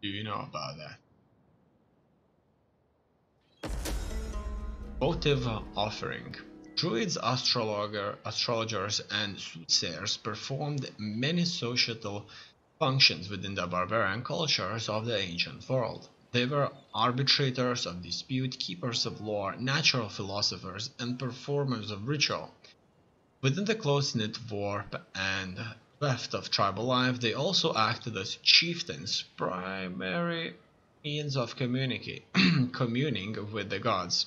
do you know about that? Votive offering. Druids, astrologers, and soothsayers performed many societal functions within the barbarian cultures of the ancient world. They were arbitrators of dispute, keepers of law, natural philosophers, and performers of ritual. Within the close-knit warp and weft of tribal life, they also acted as chieftains, primary means of communing with the gods.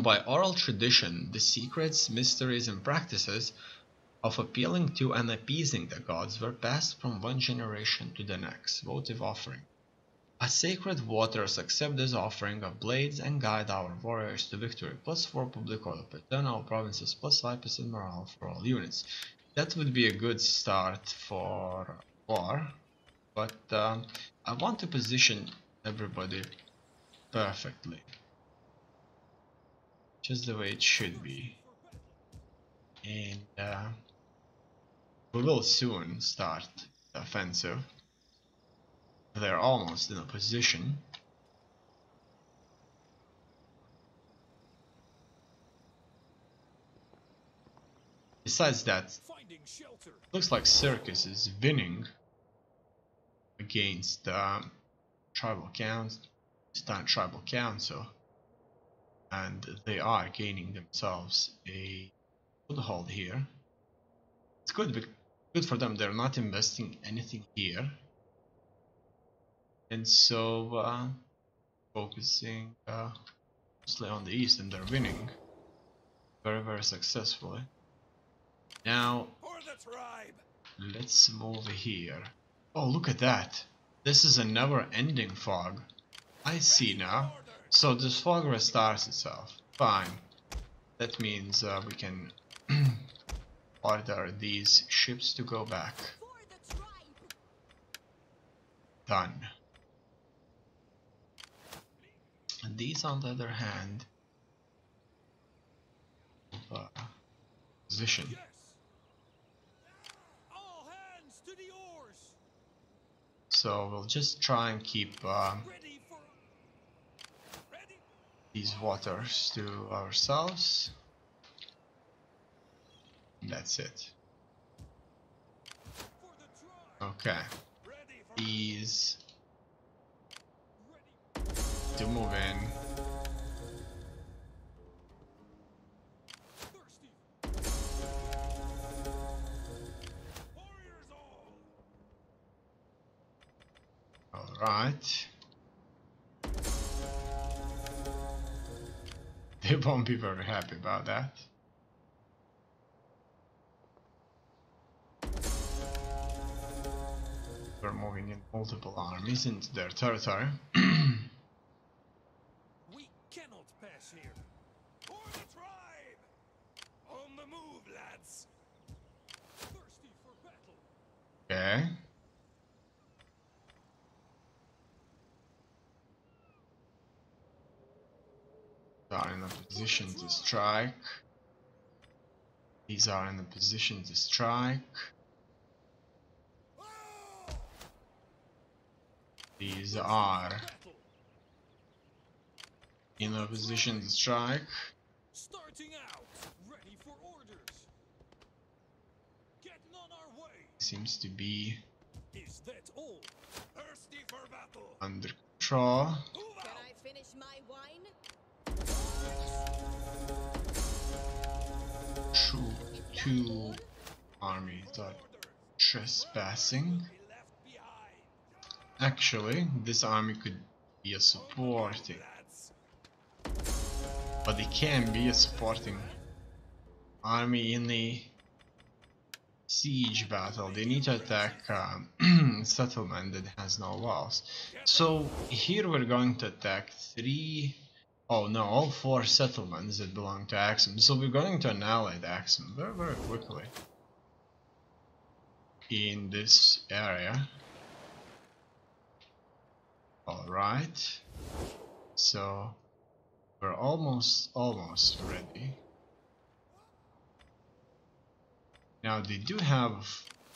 By oral tradition, the secrets, mysteries, and practices of appealing to and appeasing the gods were passed from one generation to the next. Votive offering. As sacred waters accept this offering of blades and guide our warriors to victory. +4 public order, paternal provinces, +5% morale for all units. That would be a good start for war, but I want to position everybody perfectly. Just the way it should be. And we will soon start the offensive. They're almost in a position. Besides that, looks like Circus is winning against tribal council, and they are gaining themselves a foothold here. It's good for them. They're not investing anything here, and so focusing mostly on the east, and they're winning very successfully. Now let's move here. Oh, look at that. This is a never-ending fog. I see now. So this fog restarts itself. Fine. That means we can order these ships to go back. Done. And these, on the other hand, position. So we'll just try and keep these waters to ourselves. That's it. Okay. These to move in. Alright. They won't be very happy about that. We're moving in multiple armies into their territory. We cannot pass here. For the tribe! On the move, lads! Thirsty for battle. Okay. Are in a position to strike. These are in a position to strike. These are in a position to strike. Starting out, ready for orders. Getting on our way. Seems to be Is that all? Thirsty for battle. under control. Can I finish my wine? Two armies are trespassing. Actually, this army could be a supporting, but it can be a supporting army in the siege battle. They need to attack settlement that has no walls. So here we're going to attack all 4 settlements that belong to Axum. So we're going to annihilate Axum very quickly in this area. Alright, so we're almost ready. Now they do have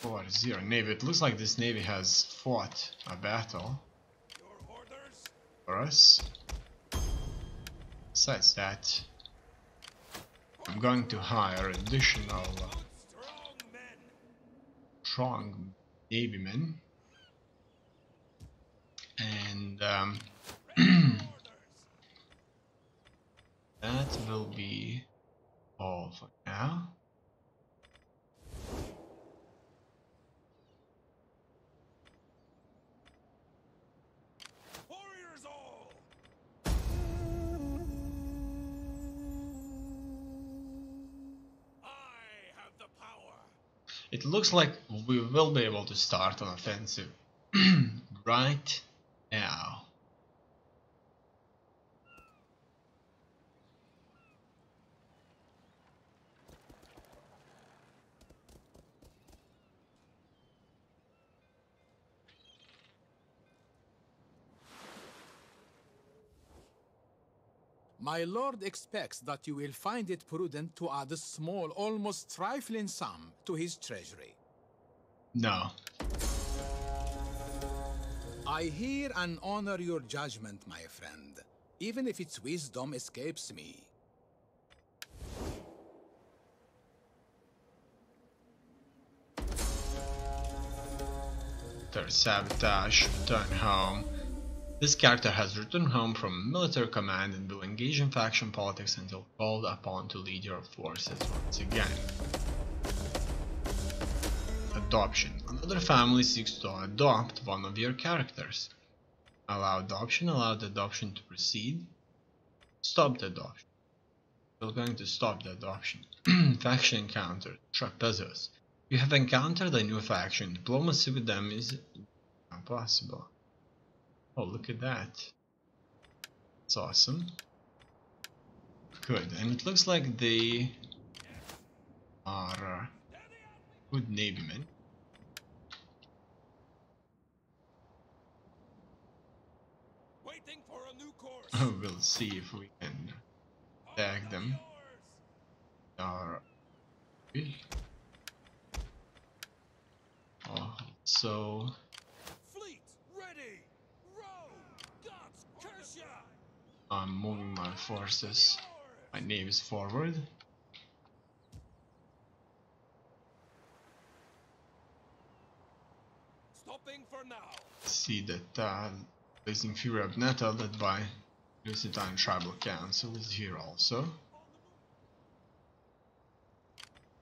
4-0 navy. It looks like this navy has fought a battle. for us. Besides that, I'm going to hire additional Strong men. strong Navy men, and that will be all for now. Warriors all. I have the power. It looks like we will be able to start an offensive right now. My lord expects that you will find it prudent to add a small, almost trifling sum to his treasury. No. I hear and honor your judgment, my friend, even if its wisdom escapes me. Their sabotage, return home. This character has returned home from military command and will engage in faction politics until called upon to lead your forces once again. Adoption. Another family seeks to adopt one of your characters. Allow the adoption to proceed. Stop the adoption. We're going to stop the adoption. Faction encounter. Trapezos. You have encountered a new faction. Diplomacy with them is impossible. Oh, look at that. It's awesome. Good, and it looks like they are good Navy men. Waiting for a new course. We'll see if we can tag them. Are so Fleet ready. Row. Gods curse ya. I'm moving my forces, my navies forward. Stopping for now. See that Blazing Fury of Neta, led by Lusitane Tribal Council, is here also.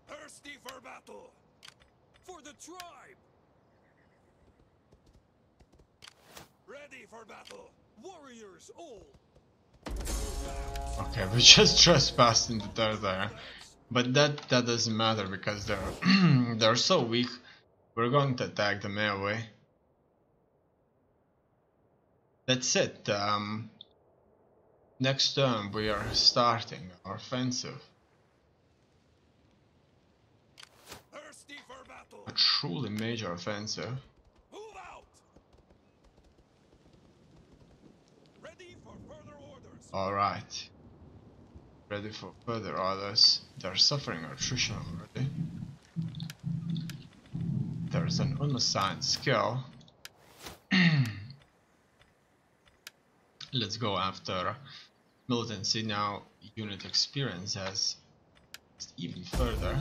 Thirsty for battle. For the tribe. Ready for battle. Warriors all. Okay, we just trespassed into there, but that doesn't matter because they're they're so weak. We're going to attack them anyway. That's it. Next turn we are starting our offensive. Thirsty for battle. A truly major offensive. Move out. Ready for further orders. Alright. Ready for further orders. They're suffering attrition already. There's an unassigned skill. Let's go after militancy now. Unit experience has even further.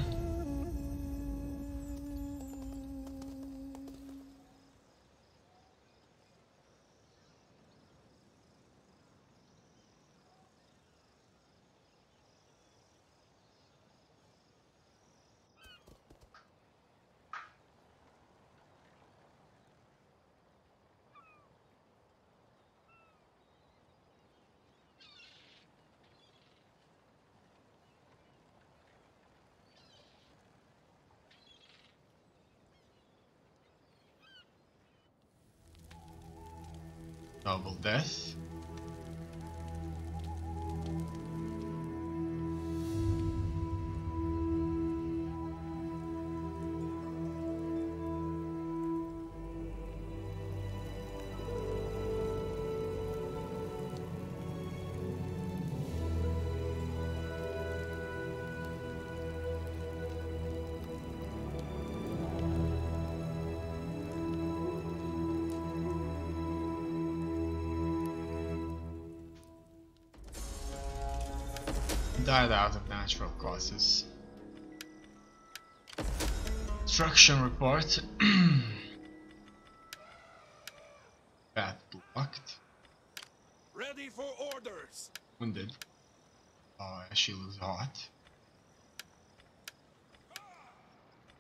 Noble death. died out of natural causes. Destruction report. Bad blocked. Ready for orders. Wounded. Oh, she looks hot.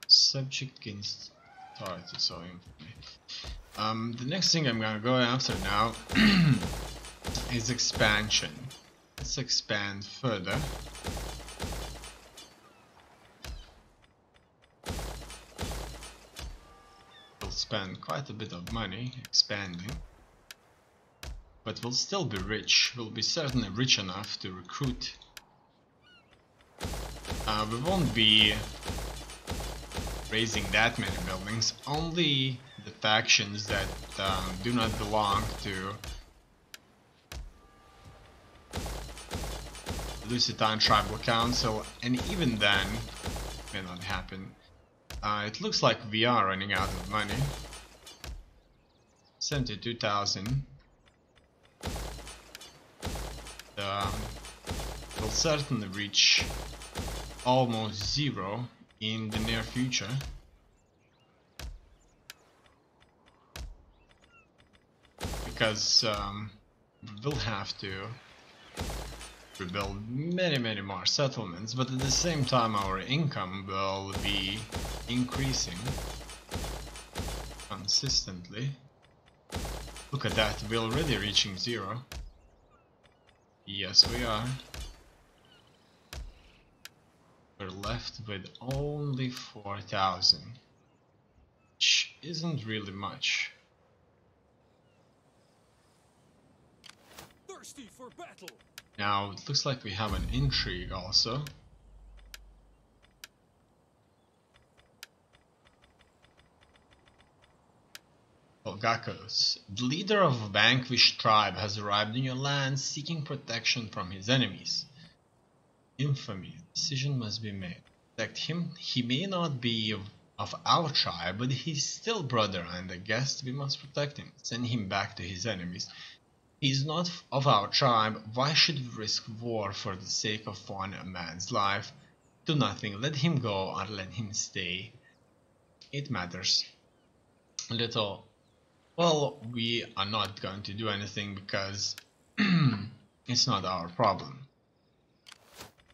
Subject gains started so infamy. The next thing I'm gonna go after now is expansion. Let's expand further. We'll spend quite a bit of money expanding, but we'll still be rich. We'll be certainly rich enough to recruit. We won't be raising that many buildings, only the factions that do not belong to Lusitane Tribal Council, and even then may not happen. It looks like we are running out of money. 72,000. We'll certainly reach almost zero in the near future. Because we will have to rebuild many more settlements, but at the same time our income will be increasing consistently. Look at that, we're already reaching zero. Yes, we are. We're left with only 4,000, which isn't really much. Thirsty for battle. Now, it looks like we have an intrigue also. Bulgakos. The leader of a vanquished tribe has arrived in your lands seeking protection from his enemies. Infamy. Decision must be made. Protect him. He may not be of our tribe, but he's still brother and a guest. We must protect him. Send him back to his enemies. He's not of our tribe. Why should we risk war for the sake of one man's life? Do nothing. Let him go or let him stay. It matters little. Well, we are not going to do anything because it's not our problem.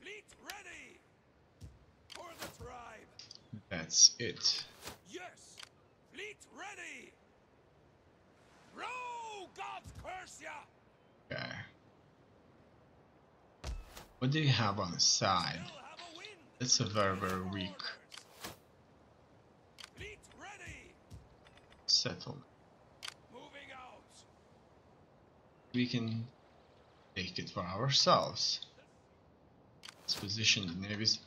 Fleet ready for the tribe. That's it. Yes, fleet ready. Row, gods curse ya. Okay. What do you have on the side? Still have a wind. That's a very weak Fleet ready. settlement. Moving out. We can take it for ourselves. Let's position the navies.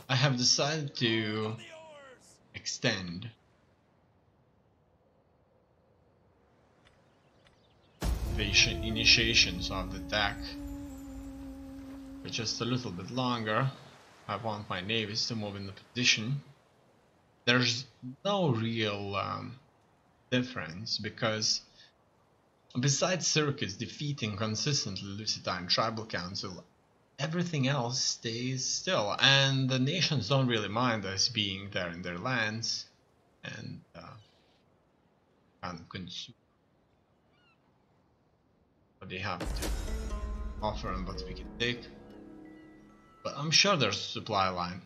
I have decided to On the oars. extend the initiations of the attack for just a little bit longer. I want my navies to move in the position. There's no real difference because besides Circus defeating consistently Lusitane Tribal Council, everything else stays still, and the nations don't really mind us being there in their lands and kind of consume what they have to offer and what we can take. But I'm sure there's a supply line.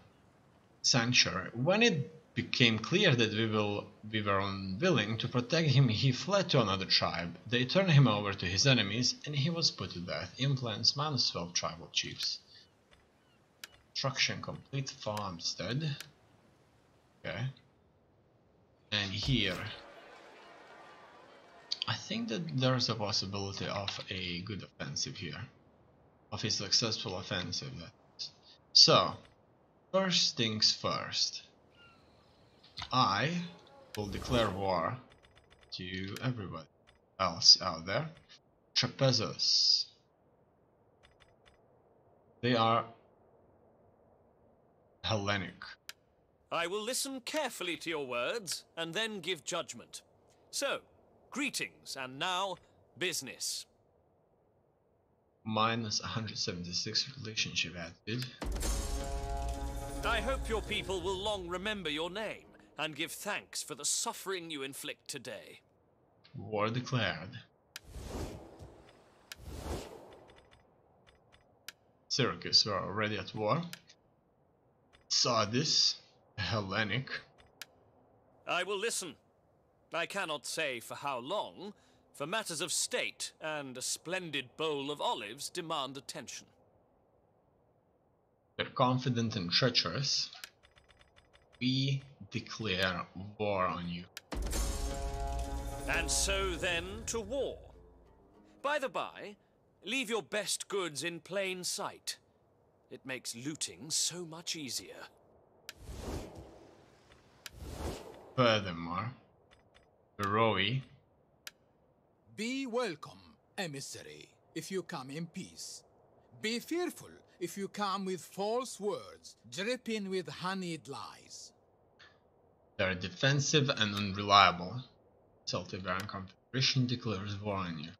Sanctuary. When it became clear that we were unwilling to protect him, he fled to another tribe. They turned him over to his enemies and he was put to death. Influence -12 tribal chiefs. Construction complete. Farmstead. Okay. And here I think that there's a possibility of a good offensive here. Of a successful offensive. So, first things first. I will declare war to everybody else out there. Trapezos. They are Hellenic. I will listen carefully to your words and then give judgment. So, greetings, and now, business. minus 176 relationship attitude. I hope your people will long remember your name and give thanks for the suffering you inflict today. War declared. Syracuse were already at war. Sardis, Hellenic. I will listen. I cannot say for how long, for matters of state and a splendid bowl of olives demand attention. They're confident and treacherous. We declare war on you. And so then to war. By the by, leave your best goods in plain sight. It makes looting so much easier. Furthermore, Veroi. Be welcome, emissary, if you come in peace. Be fearful if you come with false words, dripping with honeyed lies. They're defensive and unreliable. Celtiberian Confederation declares war on you.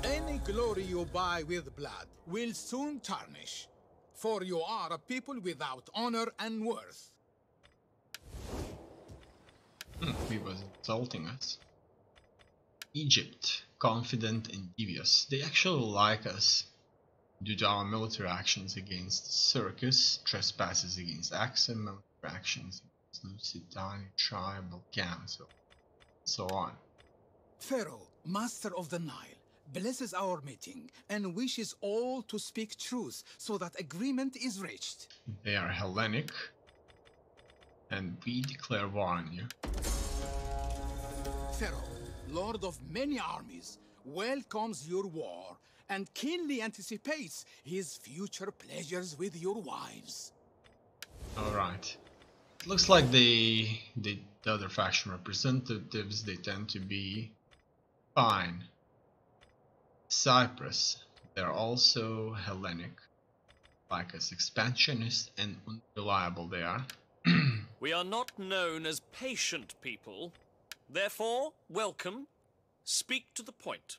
Any glory you buy with blood will soon tarnish, for you are a people without honor and worth. He was insulting us. Egypt, confident and devious. They actually like us due to our military actions against Syracuse, trespasses against Axum, military actions against Lusitania Tribal Council, and so on. Pharaoh, master of the Nile, blesses our meeting and wishes all to speak truth so that agreement is reached. They are Hellenic, and we declare war on you. Pharaoh, lord of many armies, welcomes your war and keenly anticipates his future pleasures with your wives. Alright. It looks like the other faction representatives, they tend to be fine. Cyprus, they're also Hellenic, like us, expansionist and unreliable they are. We are not known as patient people. Therefore, welcome. Speak to the point.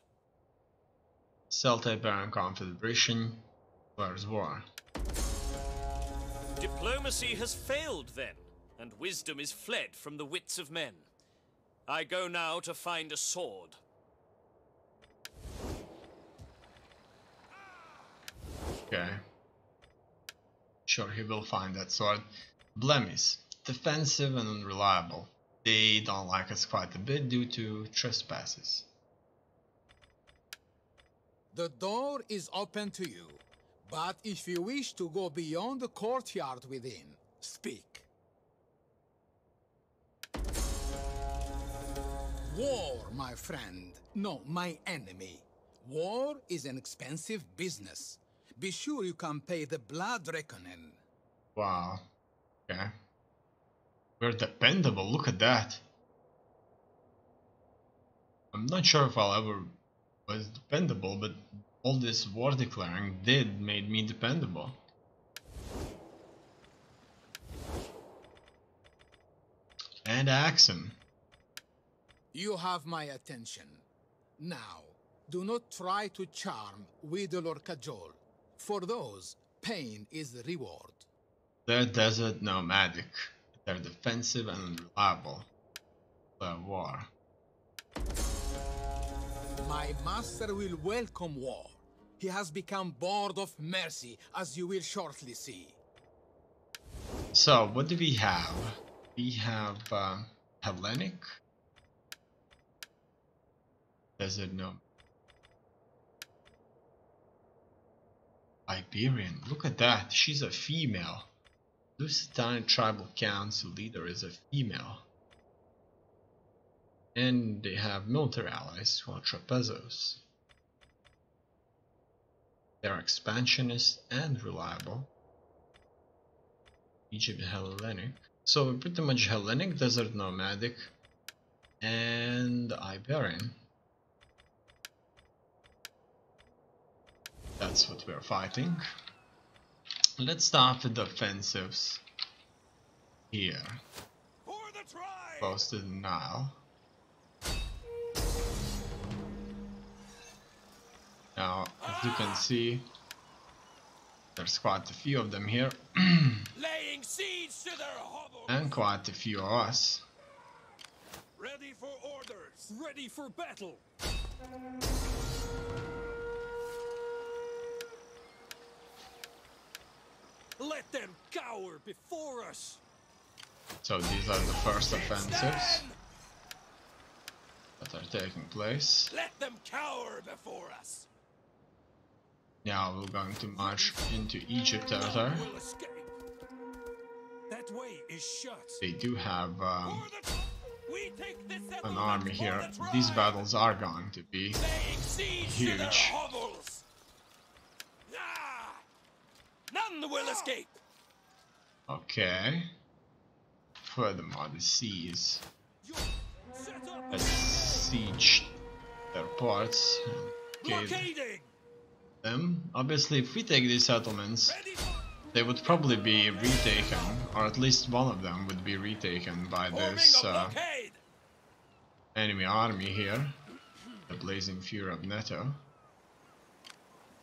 Celtiberian Confederation, where's war? Diplomacy has failed then, and wisdom is fled from the wits of men. I go now to find a sword. Okay. Sure, he will find that sword. Blemish, defensive and unreliable. They don't like us quite a bit due to trespasses. The door is open to you, but if you wish to go beyond the courtyard within, speak. War, my friend. No, my enemy. War is an expensive business. Be sure you can pay the blood reckoning. Wow. Okay. We're dependable, look at that. I'm not sure if I'll ever was dependable, but all this war declaring made me dependable. And Axum. You have my attention. Now, do not try to charm, wheedle, or cajole. For those, pain is the reward. They're desert nomadic. They're defensive and unreliable. They're war. My master will welcome war. He has become bored of mercy, as you will shortly see. So, what do we have? We have Hellenic. Desert nomadic. Iberian, look at that, she's a female. Lusitania Tribal Council leader is a female. And they have military allies who are Trapezos. They're expansionist and reliable. Egypt Hellenic. So we're pretty much Hellenic, desert nomadic, and Iberian. That's what we're fighting. Let's start with the offensives here, For the tribe! close to the Nile. Now, as you can see, there's quite a few of them here, Laying siege to their hovels. and quite a few of us. Ready for orders. Ready for battle. Let them cower before us. So these are the first offensives that are taking place. Let them cower before us. Now we're going to march into Egypt after. We'll escape. That way is shut. They do have We take this an army here. These battles are going to be huge. None will escape. Okay. Furthermore, the seas. Let's siege their ports and blockade them. Obviously, if we take these settlements, they would probably be retaken, or at least one of them would be retaken by this enemy army here, the Blazing Fury of Neto.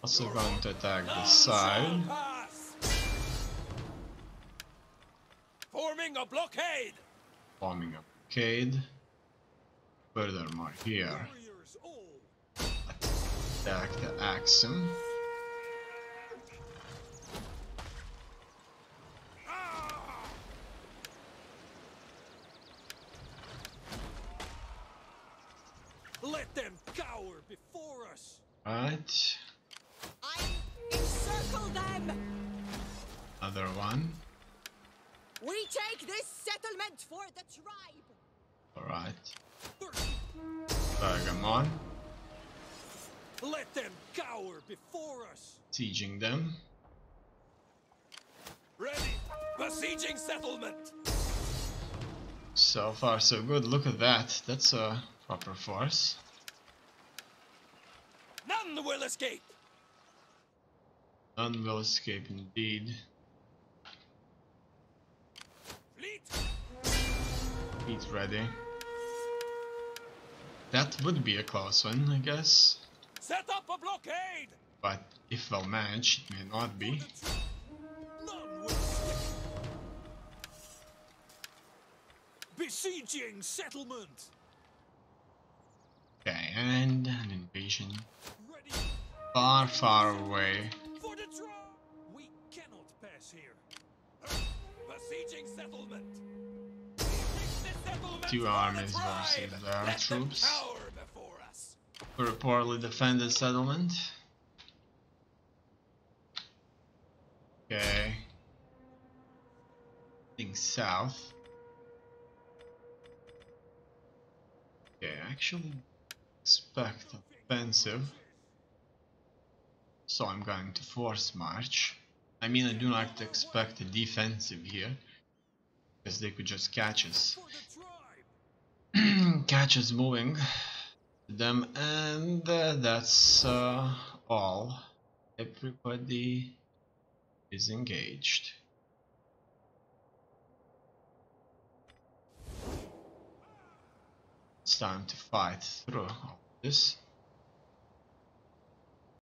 Also going to attack this side. Forming a blockade. Forming a blockade. Furthermore here, attack the Axum. Let them cower before us. Right. I encircle them. Another one. We take this settlement for the tribe. Alright. Bergamon. Let them cower before us. Sieging them. Ready. Besieging settlement. So far so good. Look at that. That's a proper force. None will escape. None will escape indeed. Fleet. He's ready. That would be a close one, I guess. Set up a blockade. But if well managed, it may not be. None will escape. Besieging settlement. Okay, and an invasion Ready. far, far away. For the draw. We cannot pass here. Besieging settlement. We take the settlement Two for armies the tribe. versus their Let them troops. cower before us. For a poorly defended settlement. Okay. Heading south. Okay, actually expect offensive. So I'm going to force march. I mean, I do not expect a defensive here, because they could just catch us. For the tribe. Catch us moving to them, and that's all. Everybody is engaged. It's time to fight through all this.